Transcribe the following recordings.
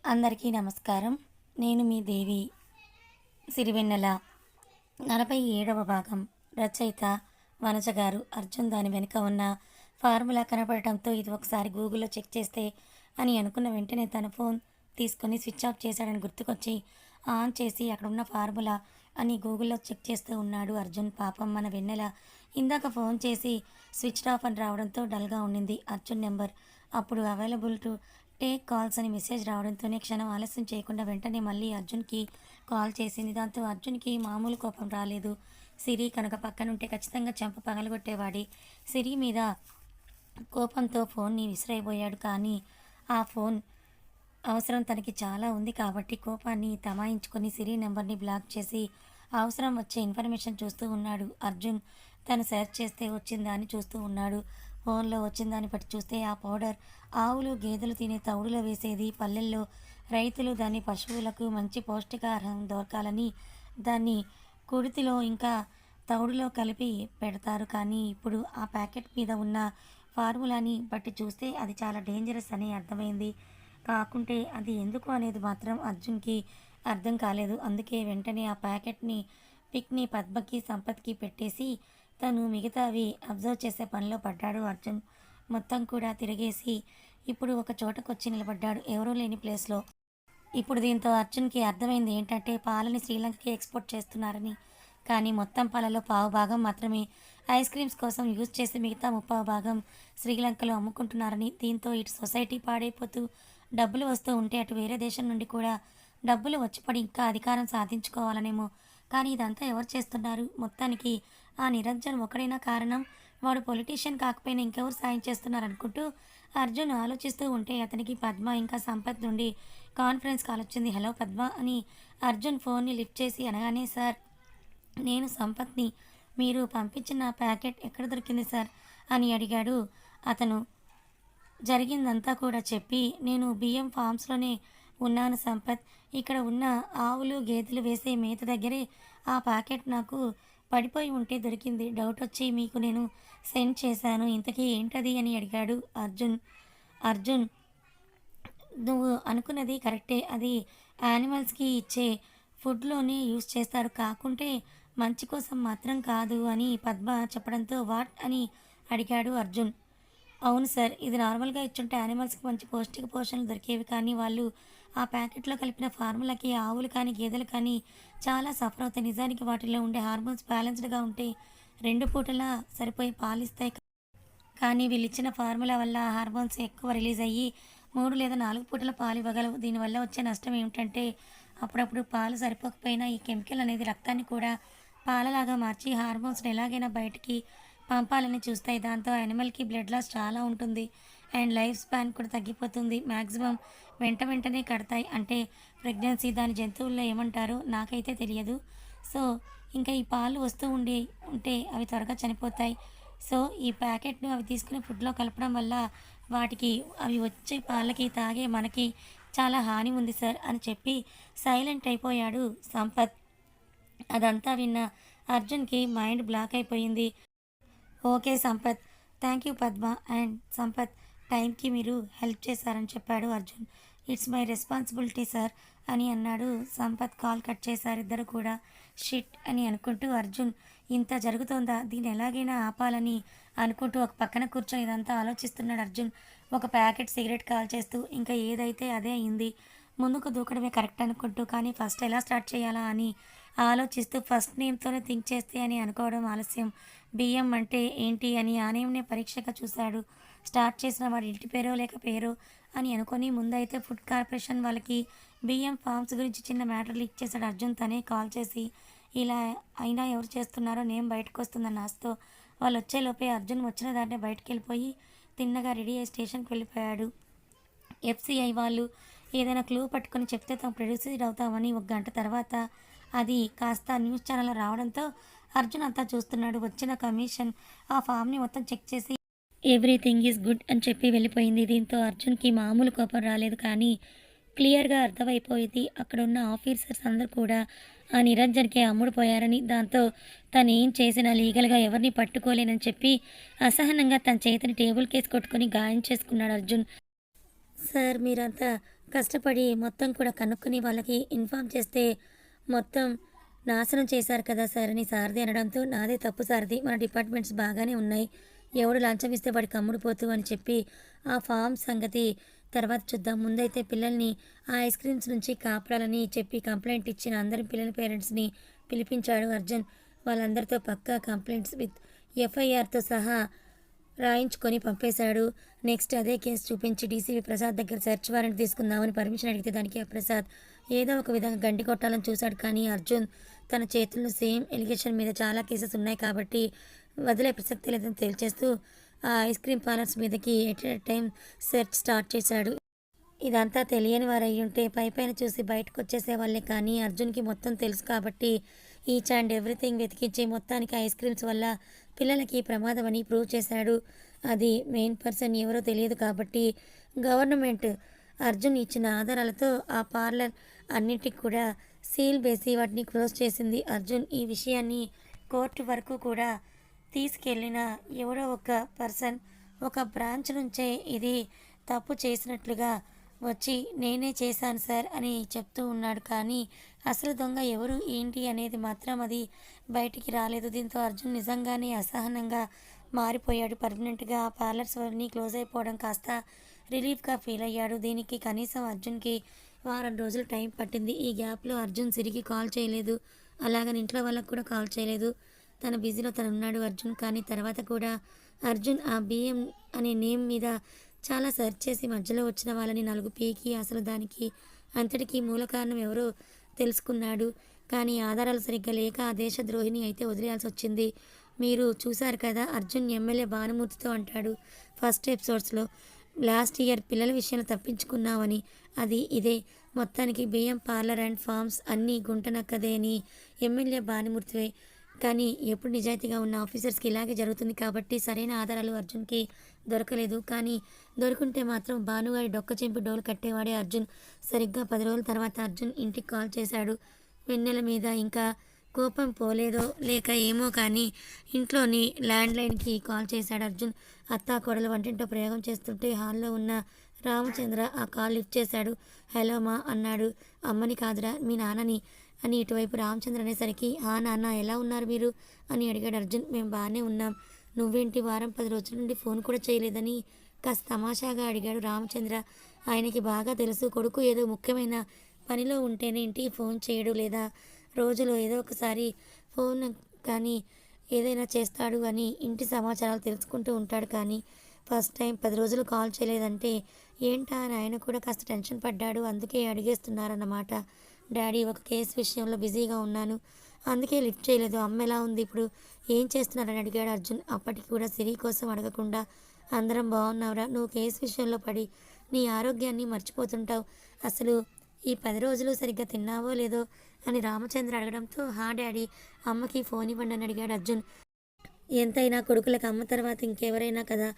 అందరికీ నమస్కారం. నేను మీ దేవి సిరివెన్నెల. 47వ భాగం. రచయిత వనజ గారు. అర్జున్ దాని వెనుక ఉన్న ఫార్ములా కనపడటంతో ఇది ఒకసారి గూగుల్‌లో చెక్ చేస్తే అని అనుకున్న వెంటనే తన ఫోన్ తీసుకొని స్విచ్ ఆఫ్ చేశాడని గుర్తుకొచ్చి ఆన్ చేసి అక్కడున్న ఫార్ములా అని గూగుల్‌లో చెక్ చేస్తూ ఉన్నాడు అర్జున్. పాపం మన వెన్నెల ఇందాక ఫోన్ చేసి స్విచ్డ్ ఆఫ్ అని రావడంతో డల్‌గా ఉండింది. అర్జున్ నెంబర్ అప్పుడు అవైలబుల్ టు టేక్ కాల్స్ అని మెసేజ్ రావడంతోనే క్షణం ఆలస్యం చేయకుండా వెంటనే మళ్ళీ అర్జున్కి కాల్ చేసింది. దాంతో అర్జున్కి మామూలు కోపం రాలేదు. సిరి కనుక పక్కనుంటే ఖచ్చితంగా చెంప పగలగొట్టేవాడి. సిరి మీద కోపంతో ఫోన్ని విసిరైపోయాడు. కానీ ఆ ఫోన్ అవసరం తనకి చాలా ఉంది కాబట్టి కోపాన్ని తమాయించుకొని సిరి నెంబర్ని బ్లాక్ చేసి అవసరం వచ్చే ఇన్ఫర్మేషన్ చూస్తూ ఉన్నాడు అర్జున్. తను సెర్చ్ చేస్తే వచ్చిందా అని చూస్తూ ఉన్నాడు. ఫోన్లో వచ్చిందాన్ని బట్టి చూస్తే ఆ పౌడర్ ఆవులు గేదెలు తినే తవుడులో వేసేది. పల్లెల్లో రైతులు దాన్ని పశువులకు మంచి పౌష్టికాహారం దొరకాలని దాన్ని కుడితిలో ఇంకా తవుడులో కలిపి పెడతారు. కానీ ఇప్పుడు ఆ ప్యాకెట్ మీద ఉన్న ఫార్ములాని బట్టి చూస్తే అది చాలా డేంజరస్ అని అర్థమైంది. కాకుంటే అది ఎందుకు అనేది మాత్రం అర్జున్కి అర్థం కాలేదు. అందుకే వెంటనే ఆ ప్యాకెట్ని పిక్ని పద్మకి సంపత్కి పెట్టేసి తను మిగతావి అబ్జర్వ్ చేసే పనిలో పడ్డాడు అర్జున్. మొత్తం కూడా తిరిగేసి ఇప్పుడు ఒక చోటకొచ్చి నిలబడ్డాడు ఎవరూ లేని ప్లేస్లో. ఇప్పుడు దీంతో అర్జున్కి అర్థమైంది ఏంటంటే పాలని శ్రీలంకకి ఎక్స్పోర్ట్ చేస్తున్నారని. కానీ మొత్తం పాలలో పావు భాగం మాత్రమే ఐస్ క్రీమ్స్ కోసం యూజ్ చేసి మిగతా ముప్పావు భాగం శ్రీలంకలో అమ్ముకుంటున్నారని. దీంతో ఇటు సొసైటీ పాడైపోతూ డబ్బులు వస్తూ ఉంటే అటు వేరే దేశం నుండి కూడా డబ్బులు వచ్చిపడి ఇంకా అధికారం సాధించుకోవాలనేమో. కానీ ఇదంతా ఎవరు చేస్తున్నారు? మొత్తానికి ఆ నిరంజన్ ఒకడైనా కారణం. వాడు పొలిటీషియన్ కాకపోయినా ఇంకెవరు సాయం చేస్తున్నారనుకుంటూ అర్జున్ ఆలోచిస్తూ ఉంటే అతనికి పద్మ ఇంకా సంపత్ నుండి కాన్ఫరెన్స్ కాల్ వచ్చింది. హలో పద్మ అని అర్జున్ ఫోన్ని లిఫ్ట్ చేసి అనగానే, సార్ నేను సంపత్ని. మీరు పంపించిన ప్యాకెట్ ఎక్కడ దొరికింది సార్ అని అడిగాడు అతను. జరిగిందంతా కూడా చెప్పి, నేను బియ్యం ఫామ్స్లోనే ఉన్నాను సంపత్. ఇక్కడ ఉన్న ఆవులు గేదెలు వేసే మేత దగ్గరే ఆ ప్యాకెట్ నాకు పడిపోయి ఉంటే దొరికింది. డౌట్ వచ్చి మీకు నేను సెండ్ చేశాను. ఇంతకీ ఏంటది అని అడిగాడు అర్జున్. అర్జున్ నువ్వు అనుకున్నది కరెక్టే. అది యానిమల్స్కి ఇచ్చే ఫుడ్లోనే యూస్ చేస్తారు. కాకుంటే మంచి కోసం మాత్రం కాదు అని పద్మ చెప్పడంతో వాట్ అని అడిగాడు అర్జున్. అవును సార్, ఇది నార్మల్గా ఇచ్చుంటే యానిమల్స్కి మంచి పౌష్టిక పోషణలు దొరికేవి. కానీ వాళ్ళు ఆ ప్యాకెట్లో కలిపిన ఫార్ములాకి ఆవులు కానీ గేదెలు కానీ చాలా సఫర్ అవుతాయి. నిజానికి వాటిలో ఉండే హార్మోన్స్ బ్యాలెన్స్డ్గా ఉంటే 2 పూటలా సరిపోయి పాలిస్తాయి. కానీ వీళ్ళిచ్చిన ఫార్ములా వల్ల హార్మోన్స్ ఎక్కువ రిలీజ్ అయ్యి 3 లేదా 4 పూటల పాలు ఇవ్వగలవు. దీనివల్ల వచ్చే నష్టం ఏమిటంటే అప్పుడప్పుడు పాలు సరిపోకపోయినా ఈ కెమికల్ అనేది రక్తాన్ని కూడా పాలలాగా మార్చి హార్మోన్స్ని ఎలాగైనా బయటికి పంపాలని చూస్తాయి. దాంతో యానిమల్కి బ్లడ్ లాస్ చాలా ఉంటుంది అండ్ లైఫ్ స్పాన్ కూడా తగ్గిపోతుంది. మ్యాక్సిమం వెంటనే కడతాయి. అంటే ప్రెగ్నెన్సీ దాని జంతువుల్లో ఏమంటారో నాకైతే తెలియదు. సో ఇంకా ఈ పాలు వస్తూ ఉంటే అవి త్వరగా చనిపోతాయి. సో ఈ ప్యాకెట్ను అవి తీసుకుని ఫుడ్లో కలపడం వల్ల వాటికి అవి వచ్చే పాలకి తాగే మనకి చాలా హాని ఉంది సార్ అని చెప్పి సైలెంట్ అయిపోయాడు సంపత్. అదంతా విన్న అర్జున్కి మైండ్ బ్లాక్ అయిపోయింది. Okay Sampath, thank you Padma and Sampath, టైంకి మీరు హెల్ప్ చేశారని చెప్పాడు Arjun. It's my responsibility sir అని అన్నాడు సంపత్. కాల్ కట్ చేశారు ఇద్దరు కూడా. షిట్ అని అనుకుంటూ అర్జున్ ఇంత జరుగుతోందా, దీన్ని ఎలాగైనా ఆపాలని అనుకుంటూ ఒక పక్కన కూర్చొని ఇదంతా ఆలోచిస్తున్నాడు అర్జున్. ఒక ప్యాకెట్ సిగరెట్ కాల్ చేస్తూ ఇంకా ఏదైతే అదే అయింది. ముందుకు దూకడమే కరెక్ట్ అనుకుంటూ కానీ ఫస్ట్ ఎలా స్టార్ట్ చేయాలా అని ఆలోచిస్తూ ఫస్ట్ నేమ్తోనే థింక్ చేస్తే అని అనుకోవడం ఆలస్యం. బియ్యం అంటే ఏంటి అని ఆ నేమ్నే పరీక్షగా చూశాడు. స్టార్ట్ చేసిన వాడి ఇంటి పేరో లేక పేరో అని అనుకొని ముందైతే ఫుడ్ కార్పొరేషన్ వాళ్ళకి బియ్యం ఫార్మ్స్ గురించి చిన్న మ్యాటర్ లీక్ చేశాడు అర్జున్. తనే కాల్ చేసి ఇలా అయినా ఎవరు చేస్తున్నారో నేమ్ బయటకు వస్తుందన్న ఆశతో వాళ్ళు వచ్చేలోపే అర్జున్ వచ్చిన దాంట్లో బయటకు వెళ్ళిపోయి తిన్నగా రెడీ అయ్యి స్టేషన్కి వెళ్ళిపోయాడు. ఎఫ్సిఐ వాళ్ళు ఏదైనా క్లూ పట్టుకొని చెప్తే తాము ప్రొడ్యూసర్ అవుతామని 1 గంట తర్వాత అది కాస్త న్యూస్ ఛానల్లో రావడంతో అర్జున్ అంతా చూస్తున్నాడు. వచ్చిన కమిషన్ ఆ ఫామ్ని మొత్తం చెక్ చేసి ఎవ్రీథింగ్ ఈజ్ గుడ్ అని చెప్పి వెళ్ళిపోయింది. దీంతో అర్జున్కి మామూలు కోపం రాలేదు. కానీ క్లియర్గా అర్థమైపోయింది అక్కడున్న ఆఫీసర్స్ అందరూ కూడా ఆ నిరంజన్కి అమ్ముడుపోయారని. దాంతో తను ఏం చేసినా లీగల్గా ఎవరిని పట్టుకోలేనని చెప్పి అసహనంగా తన చేతిని టేబుల్ కేసి కొట్టుకొని గాయం చేసుకున్నాడు అర్జున్. సార్ మీరంతా కష్టపడి మొత్తం కూడా కనుక్కొని వాళ్ళకి ఇన్ఫార్మ్ చేస్తే మొత్తం నాశనం చేశారు కదా సార్ అని సారథి అనడంతో, నాదే తప్పు సారథి, మన డిపార్ట్మెంట్స్ బాగానే ఉన్నాయి, ఎవడు లంచం ఇస్తే వాడికి అమ్ముడుపోతు అని చెప్పి ఆ ఫామ్ సంగతి తర్వాత చూద్దాం, ముందైతే పిల్లల్ని ఆ ఐస్ క్రీమ్స్ నుంచి కాపాడాలని చెప్పి కంప్లైంట్ ఇచ్చిన అందరి పిల్లల పేరెంట్స్ని పిలిపించాడు అర్జున్. వాళ్ళందరితో పక్కా కంప్లైంట్స్ విత్ ఎఫ్ఐఆర్తో సహా రాయించుకొని పంపేశాడు. నెక్స్ట్ అదే కేసు చూపించి డీసీపీ ప్రసాద్ దగ్గర సెర్చ్ వారెంట్ తీసుకుందామని పర్మిషన్ అడిగితే దానికి ఆ ప్రసాద్ ఏదో ఒక విధంగా గంటి కొట్టాలని చూశాడు. కానీ అర్జున్ తన చేతుల్లో సేమ్ ఎలిగేషన్ మీద చాలా కేసెస్ ఉన్నాయి కాబట్టి వదిలే ప్రసక్తి లేదని తేల్చేస్తూ ఆ ఐస్ క్రీమ్ పార్లర్స్ మీదకి at a time search start చేశాడు. ఇదంతా తెలియని వారు అయ్యుంటే పైపైన చూసి బయటకు వచ్చేసేవాళ్ళే, కానీ అర్జున్కి మొత్తం తెలుసు కాబట్టి ఈచ్ అండ్ ఎవ్రీథింగ్ వెతికించి మొత్తానికి ఐస్ క్రీమ్స్ వల్ల పిల్లలకి ప్రమాదం అని ప్రూవ్ చేశాడు. అది మెయిన్ పర్సన్ ఎవరో తెలియదు కాబట్టి గవర్నమెంట్ అర్జున్ ఇచ్చిన ఆధారాలతో ఆ పార్లర్ అన్నిటికి కూడా సీల్ వేసి వాటిని క్లోజ్ చేసింది. అర్జున్ ఈ విషయాన్ని కోర్టు వరకు కూడా తీసుకెళ్ళిన ఎవరో ఒక పర్సన్ ఒక బ్రాంచ్ నుంచే ఇది తప్పు చేసినట్లుగా వచ్చి నేనే చేశాను సార్ అని చెప్తూ ఉన్నాడు. కానీ అసలు దొంగ ఎవరు ఏంటి అనేది మాత్రం అది బయటికి రాలేదు. దీంతో అర్జున్ నిజంగానే అసహనంగా మారిపోయాడు. పర్మనెంట్గా ఆ పార్లర్స్ అన్నీ క్లోజ్ అయిపోవడం కాస్త రిలీఫ్గా ఫీల్ అయ్యాడు. దీనికి కనీసం అర్జున్కి వారం రోజులు టైం పట్టింది. ఈ గ్యాప్లో అర్జున్ సిరికి కాల్ చేయలేదు, అలాగని ఇంట్లో వాళ్ళకు కూడా కాల్ చేయలేదు. తన బిజీలో తను ఉన్నాడు అర్జున్. కానీ తర్వాత కూడా అర్జున్ ఆ బిఎం అనే నేమ్ మీద చాలా సెర్చ్ చేసి మధ్యలో వచ్చిన వాళ్ళని నలుగు పీకి అసలు దానికి అంతటికీ మూల కారణం ఎవరో తెలుసుకున్నాడు. కానీ ఆధారాలు సరిగ్గా లేక ఆ దేశద్రోహిని అయితే వదిలేయాల్సి వచ్చింది. మీరు చూశారు కదా, అర్జున్ ఎమ్మెల్యే భానుమూర్తితో అంటాడు ఫస్ట్ ఎపిసోడ్స్లో, లాస్ట్ ఇయర్ పిల్లల విషయంలో తప్పించుకున్నావని, అది ఇదే. మొత్తానికి బియ్యం పార్లర్ అండ్ ఫార్మ్స్ అన్నీ గుంటనక్కదే అని ఎమ్మెల్యే భానుమూర్తివే. కానీ ఎప్పుడు నిజాయితీగా ఉన్న ఆఫీసర్స్కి ఇలాగే జరుగుతుంది కాబట్టి సరైన ఆధారాలు అర్జున్కి దొరకలేదు. కానీ దొరుకుంటే మాత్రం భానుగారి డొక్క చెంపి డోలు కట్టేవాడే అర్జున్. సరిగ్గా 10 రోజుల తర్వాత అర్జున్ ఇంటికి కాల్ చేశాడు. వెన్నెల మీద ఇంకా కోపం పోలేదో లేక ఏమో కానీ ఇంట్లోని ల్యాండ్లైన్కి కాల్ చేశాడు అర్జున్. అత్తా కోడలు వంటింటో ప్రయోగం చేస్తుంటే హాల్లో ఉన్న రామచంద్ర ఆ కాల్ లిఫ్ట్ చేశాడు. హలో మా అన్నాడు. అమ్మని కాదురా మీ నాన్నని అని ఇటువైపు రామచంద్ర అనేసరికి, ఆ నాన్న ఎలా ఉన్నారు మీరు అని అడిగాడు అర్జున్. మేము బాగానే ఉన్నాం, నువ్వేంటి వారం 10 రోజుల నుండి ఫోన్ కూడా చేయలేదని కాస్త తమాషాగా అడిగాడు రామచంద్ర. ఆయనకి బాగా తెలుసు కొడుకు ఏదో ముఖ్యమైన పనిలో ఉంటేనే ఇంటికి ఫోన్ చేయడు, లేదా రోజులో ఏదో ఒకసారి ఫోన్ కానీ ఏదైనా చేస్తాడు అని ఇంటి సమాచారాలు తెలుసుకుంటూ ఉంటాడు. కానీ ఫస్ట్ టైం 10 రోజులు కాల్ చేయలేదంటే ఏంటా అని ఆయన కూడా కాస్త టెన్షన్ పడ్డాడు. అందుకే అడిగేస్తున్నారన్నమాట. డాడీ ఒక కేసు విషయంలో బిజీగా ఉన్నాను, అందుకే లిఫ్ట్ చేయలేదు. అమ్మ ఎలా ఉంది ఇప్పుడు, ఏం చేస్తున్నారని అడిగాడు అర్జున్. అప్పటికి కూడా సిరి కోసం అడగకుండా అందరం బాగున్నావురా, నువ్వు కేసు విషయంలో పడి నీ ఆరోగ్యాన్ని మర్చిపోతుంటావు, అసలు ఈ 10 రోజులు సరిగ్గా తిన్నావో లేదో అని రామచంద్ర అడగడంతో, హా డాడీ అమ్మకి ఫోన్ ఇవ్వండి అని అడిగాడు అర్జున్. ఎంతైనా కొడుకులకు అమ్మ తర్వాత ఇంకెవరైనా కదా,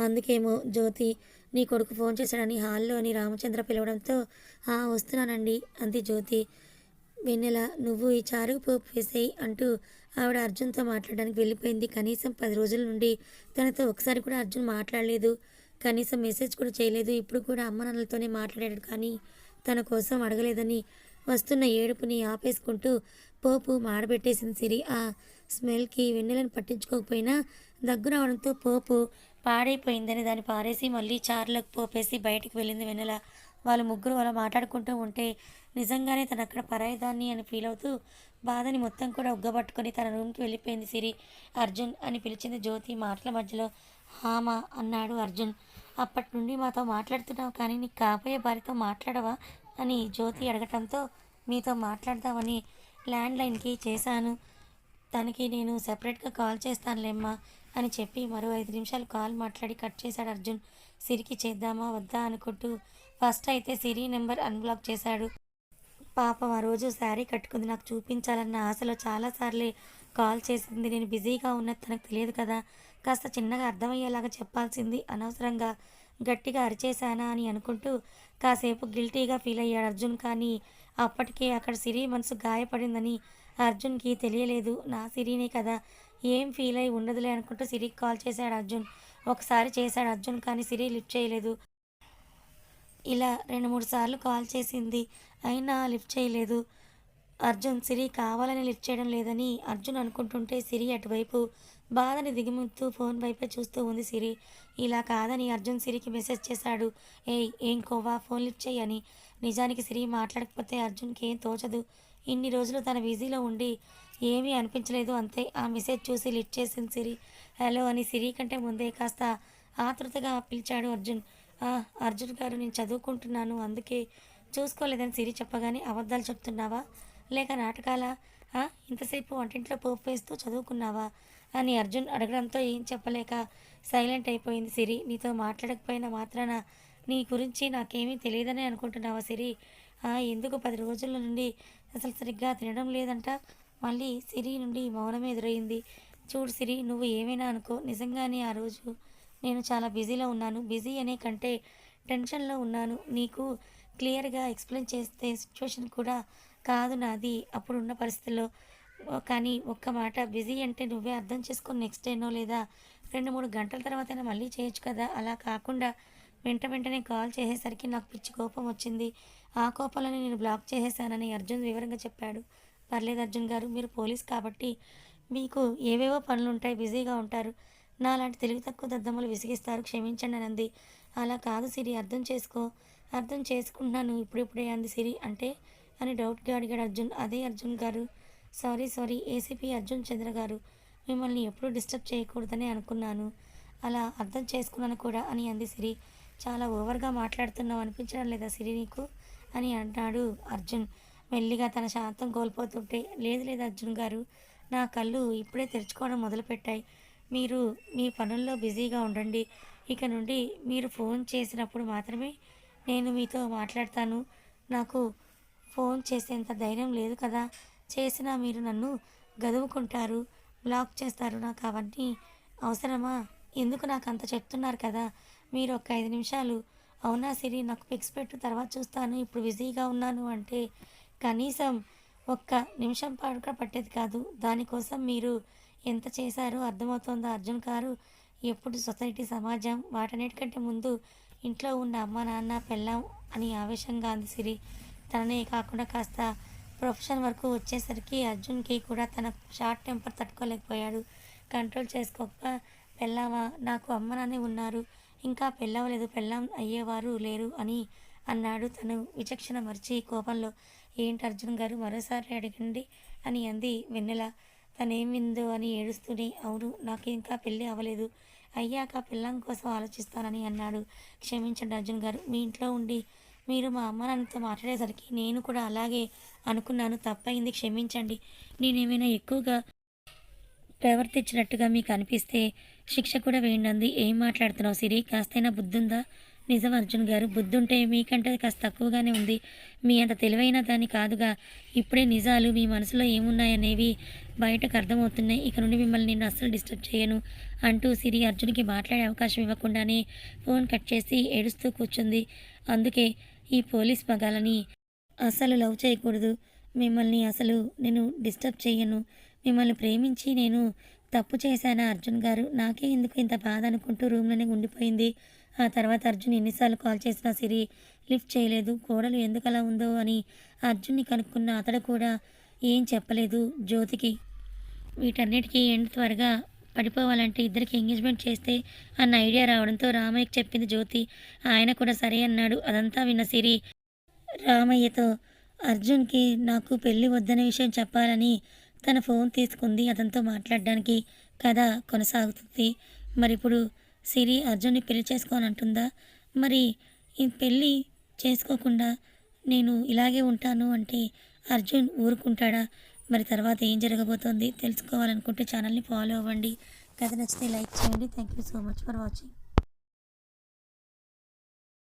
అందుకేమో జ్యోతి నీ కొడుకు ఫోన్ చేశాడని హాల్లో అని రామచంద్ర పిలవడంతో, వస్తున్నానండి అంది జ్యోతి. వెన్నెల నువ్వు ఈ చారుకు పోపు వేసేయి అంటూ ఆవిడ అర్జున్తో మాట్లాడడానికి వెళ్ళిపోయింది. కనీసం 10 రోజుల నుండి తనతో ఒకసారి కూడా అర్జున్ మాట్లాడలేదు, కనీసం మెసేజ్ కూడా చేయలేదు. ఇప్పుడు కూడా అమ్మ నాన్నలతోనే మాట్లాడాడు, కానీ తన కోసం అడగలేదని వస్తున్న ఏడుపుని ఆపేసుకుంటూ పోపు మాడబెట్టేసింది సిరి. ఆ స్మెల్కి వెన్నెలను పట్టించుకోకపోయినా దగ్గు రావడంతో పోపు పాడైపోయిందని దాన్ని పారేసి మళ్ళీ చారులకు పోపేసి బయటికి వెళ్ళింది వెన్నెల. వాళ్ళు ముగ్గురు అలా మాట్లాడుకుంటూ ఉంటే నిజంగానే తను అక్కడ పరాయిదాన్ని అని ఫీల్ అవుతూ బాధని మొత్తం కూడా ఉగ్గబట్టుకొని తన రూమ్కి వెళ్ళిపోయింది సిరి. అర్జున్ అని పిలిచింది జ్యోతి మాటల మధ్యలో. హామా అన్నాడు అర్జున్. అప్పటి నుండి మాతో మాట్లాడుతున్నావు కానీ నీకు కాబోయే భార్యతో మాట్లాడవా అని జ్యోతి అడగటంతో, మీతో మాట్లాడదామని ల్యాండ్లైన్కి చేశాను, తనకి నేను సెపరేట్గా కాల్ చేస్తానులేమ్మా అని చెప్పి మరో 5 నిమిషాలు కాల్ మాట్లాడి కట్ చేశాడు అర్జున్. సిరికి చేద్దామా వద్దా అనుకుంటూ ఫస్ట్ అయితే సిరి నెంబర్ అన్బ్లాక్ చేశాడు. పాపం ఆ రోజు శారీ కట్టుకుంది, నాకు చూపించాలన్న ఆశలో చాలాసార్లే కాల్ చేసింది. నేను బిజీగా ఉన్నది తనకు తెలియదు కదా, కాస్త చిన్నగా అర్థమయ్యేలాగా చెప్పాల్సింది, అనవసరంగా గట్టిగా అరిచేశానా అని అనుకుంటూ కాసేపు గిల్టీగా ఫీల్ అయ్యాడు అర్జున్. కానీ అప్పటికే అక్కడ సిరి మనసు గాయపడిందని అర్జున్కి తెలియలేదు. నా సిరినే కదా, ఏం ఫీల్ అయి ఉండదులే అనుకుంటూ సిరికి కాల్ చేశాడు అర్జున్. ఒకసారి చేశాడు అర్జున్, కానీ సిరి లిఫ్ట్ చేయలేదు. ఇలా 2-3 సార్లు కాల్ చేసింది. అయినా లిఫ్ట్ చేయలేదు. అర్జున్ సిరి కావాలని లిఫ్ట్ చేయడం లేదని అర్జున్ అనుకుంటుంటే సిరి అటువైపు బాధని దిగుముతూ ఫోన్ వైపే చూస్తూ ఉంది సిరి. ఇలా కాదని అర్జున్ సిరికి మెసేజ్ చేశాడు. ఏయ్ ఏం కోవా ఫోన్ లిఫ్ట్ చెయ్యని. నిజానికి సిరి మాట్లాడకపోతే అర్జున్కి ఏం తోచదు. ఇన్ని రోజులు తన బిజీలో ఉండి ఏమీ అనిపించలేదు అంతే. ఆ మెసేజ్ చూసి లిఫ్ట్ చేసింది సిరి. హలో అని సిరి కంటే ముందే కాస్త ఆతృతగా పిలిచాడు అర్జున్. "ఆ, అర్జున్ గారు నేను చదువుకుంటున్నాను అందుకే చూసుకోలేదని" సిరి చెప్పగానే, అబద్ధాలు చెప్తున్నావా లేక నాటకాలా? ఇంతసేపు వంటింట్లో పోపు వేస్తూ చదువుకున్నావా అని అర్జున్ అడగడంతో ఏం చెప్పలేక సైలెంట్ అయిపోయింది సిరి. నీతో మాట్లాడకపోయినా మాత్రాన నీ గురించి నాకేమీ తెలియదని అనుకుంటున్నావా సిరి? ఎందుకు 10 రోజుల నుండి అసలు సరిగ్గా తినడం లేదంట? మళ్ళీ సిరి నుండి మౌనమే ఎదురయింది. చూడు సిరి, నువ్వు ఏమైనా అనుకో, నిజంగానే ఆ రోజు నేను చాలా బిజీలో ఉన్నాను. బిజీ అనే కంటే టెన్షన్లో ఉన్నాను. నీకు క్లియర్గా ఎక్స్ప్లెయిన్ చేస్తే సిచ్యువేషన్ కూడా కాదు నాది అప్పుడున్న పరిస్థితుల్లో. కానీ ఒక్క మాట, బిజీ అంటే నువ్వే అర్థం చేసుకొని నెక్స్ట్ డేనో లేదా 2-3 గంటల తర్వాతైనా మళ్ళీ చేయొచ్చు కదా. అలా కాకుండా వెంటనే కాల్ చేసేసరికి నాకు పిచ్చి కోపం వచ్చింది. ఆ కోపంలోనే నేను బ్లాక్ చేసేసానని అర్జున్ వివరంగా చెప్పాడు. పర్లేదు అర్జున్ గారు, మీరు పోలీస్ కాబట్టి మీకు ఏవేవో పనులుంటాయి, బిజీగా ఉంటారు. నాలాంటి తెలివి తక్కువ దద్దమ్మలు విసిగిస్తారు, క్షమించండి అని అంది. అలా కాదు సిరి, అర్థం చేసుకో. అర్థం చేసుకుంటున్నాను ఇప్పుడిప్పుడే అంది సిరి. అంటే అని డౌట్గా అడిగాడు అర్జున్. అదే అర్జున్ గారు, సారీ ఏసీపీ అర్జున్ చంద్ర గారు, మిమ్మల్ని ఎప్పుడూ డిస్టర్బ్ చేయకూడదని అనుకున్నాను. అలా అర్థం చేసుకున్నాను కూడా అని అంది సిరి. చాలా ఓవర్గా మాట్లాడుతున్నావు అనిపించడం లేదా సిరి నీకు అని అన్నాడు అర్జున్ మెల్లిగా తన శాంతం కోల్పోతుంటే. లేదు అర్జున్ గారు, నా కళ్ళు ఇప్పుడే తెరుచుకోవడం మొదలుపెట్టాయి. మీరు మీ పనుల్లో బిజీగా ఉండండి. ఇక నుండి మీరు ఫోన్ చేసినప్పుడు మాత్రమే నేను మీతో మాట్లాడతాను. నాకు ఫోన్ చేసేంత ధైర్యం లేదు కదా. చేసినా మీరు నన్ను గదువుకుంటారు, బ్లాక్ చేస్తారు. నాకు అవన్నీ అవసరమా? ఎందుకు నాకు అంత చెప్తున్నారు కదా. మీరు ఒక 5 నిమిషాలు అవునా సిరి నాకు పిక్స్ పెట్టు తర్వాత చూస్తాను, ఇప్పుడు బిజీగా ఉన్నాను అంటే కనీసం ఒక్క నిమిషం పాటు కూడా పట్టేది కాదు. దానికోసం మీరు ఎంత చేశారో అర్థమవుతోందా అర్జున్ గారు? ఎప్పుడు సొసైటీ, సమాజం వాటన్నిటికంటే ముందు ఇంట్లో ఉన్న అమ్మ, నాన్న, పెళ్ళాం అని ఆవేశంగా అంది సిరి. తననే కాకుండా కాస్త ప్రొఫెషన్ వరకు వచ్చేసరికి అర్జున్కి కూడా తన షార్ట్ టెంపర్ తట్టుకోలేకపోయాడు. కంట్రోల్ చేసుకోక, పెళ్ళామా, నాకు అమ్మ నాన్నే ఉన్నారు, ఇంకా పెళ్ళవలేదు, పెళ్ళాం అయ్యేవారు లేరు అని అన్నాడు తను విచక్షణ మరిచి కోపంలో. ఏంటి అర్జున్ గారు, మరోసారి అడగండి అని అంది వెన్నెల. తనేమిందో అని ఏడుస్తూనే, అవును నాకు ఇంకా పెళ్ళి అవ్వలేదు, అయ్యాక పెళ్ళాం కోసం ఆలోచిస్తానని అన్నాడు. క్షమించండి అర్జున్ గారు, మీ ఇంట్లో ఉండి మీరు మా అమ్మ నాన్నతో మాట్లాడేసరికి నేను కూడా అలాగే అనుకున్నాను, తప్పయింది, క్షమించండి. నేనేమైనా ఎక్కువగా ప్రవర్తించినట్టుగా మీకు అనిపిస్తే శిక్ష కూడా వేయండి. ఏం మాట్లాడుతున్నావు సిరి, కాస్తైనా బుద్ధుందా? నిజం అర్జున్ గారు, బుద్ధుంటే మీకంటే కాస్త తక్కువగానే ఉంది. మీ అంత తెలివైన దాన్ని కాదుగా. ఇప్పుడే నిజాలు మీ మనసులో ఏమున్నాయనేవి బయటకు అర్థమవుతున్నాయి. ఇక నుండి మిమ్మల్ని నేను అస్సలు డిస్టర్బ్ చేయను అంటూ సిరి అర్జున్కి మాట్లాడే అవకాశం ఇవ్వకుండానే ఫోన్ కట్ చేసి ఏడుస్తూ కూర్చుంది. అందుకే ఈ పోలీస్ మగాలని అసలు లవ్ చేయకూడదు. మిమ్మల్ని అసలు నేను డిస్టర్బ్ చేయను. మిమ్మల్ని ప్రేమించి నేను తప్పు చేశానా అర్జున్ గారు? నాకే ఎందుకు ఇంత బాధ అనుకుంటూ రూమ్లోనే ఉండిపోయింది. ఆ తర్వాత అర్జున్ ఎన్నిసార్లు కాల్ చేసినా సిరి లిఫ్ట్ చేయలేదు. కోడలు ఎందుకు అలా ఉందో అని అర్జున్ని కనుక్కున్న అతడు కూడా ఏం చెప్పలేదు జ్యోతికి. వీటన్నిటికీ ఎండ్ త్వరగా పడిపోవాలంటే ఇద్దరికి ఎంగేజ్మెంట్ చేస్తే అన్న ఐడియా రావడంతో రామయ్యకి చెప్పింది జ్యోతి. ఆయన కూడా సరే అన్నాడు. అదంతా విన్న సిరి రామయ్యతో అర్జున్కి నాకు పెళ్ళి వద్దనే విషయం చెప్పాలని తన ఫోన్ తీసుకుంది అతనితో మాట్లాడడానికి. కథ కొనసాగుతుంది. మరి ఇప్పుడు సిరి అర్జున్ని పెళ్లి చేసుకోనంటుందా? మరి ఈ పెళ్ళి చేసుకోకుండా నేను ఇలాగే ఉంటాను అంటే అర్జున్ ఊరుకుంటాడా? మరి తర్వాత ఏం జరగబోతోంది తెలుసుకోవాలనుకుంటే ఛానల్ని ఫాలో అవ్వండి. కథ నచ్చితే లైక్ చేయండి. Thank you so much for watching.